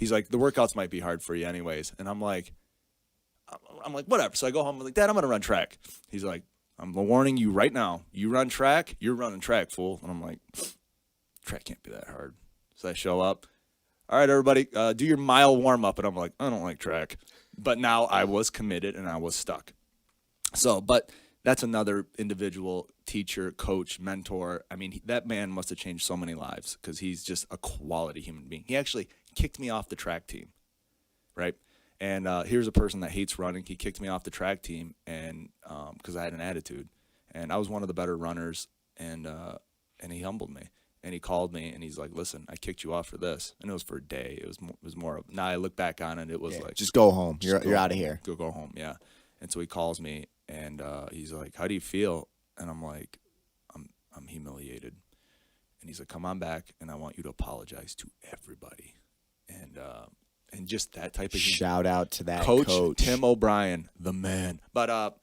He's like, the workouts might be hard for you anyways. And I'm like, whatever. So I go home. I'm like, Dad, I'm going to run track. He's like, I'm warning you right now. You run track, you're running track, fool. And I'm like, track can't be that hard. So I show up. All right, everybody, do your mile warm-up. And I'm like, I don't like track. But now I was committed and I was stuck. So, but that's another individual teacher, coach, mentor. I mean, that man must have changed so many lives because he's just a quality human being. He actually kicked me off the track team, right? And here's a person that hates running. He kicked me off the track team and because I had an attitude. And I was one of the better runners, and he humbled me. And he called me, and he's like, listen, I kicked you off for this. And it was for a day. It was more of, now I look back on it, it was like. Just go home. You're out of here. Go home, yeah. And so he calls me, and he's like, how do you feel? And I'm like, I'm humiliated. And he's like, come on back, and I want you to apologize to everybody. And just that type of shout out to that coach Tim O'Brien, the man. But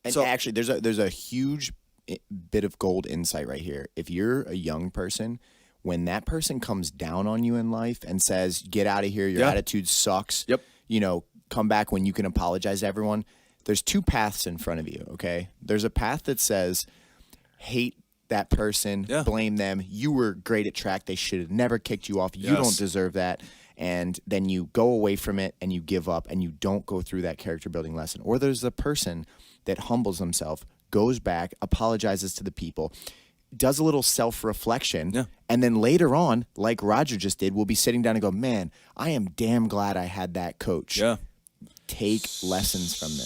actually, there's a huge bit of gold insight right here. If you're a young person, when that person comes down on you in life and says, get out of here, your attitude sucks. Yep. Come back when you can apologize to everyone. There's two paths in front of you, okay? There's a path that says, hate that person, blame them. You were great at track. They should have never kicked you off. You don't deserve that. And then you go away from it and you give up and you don't go through that character building lesson. Or there's the person that humbles himself, goes back, apologizes to the people, does a little self-reflection, and then later on, like Roger just did, we'll be sitting down and go, man, I am damn glad I had that coach. Yeah. Take lessons from this.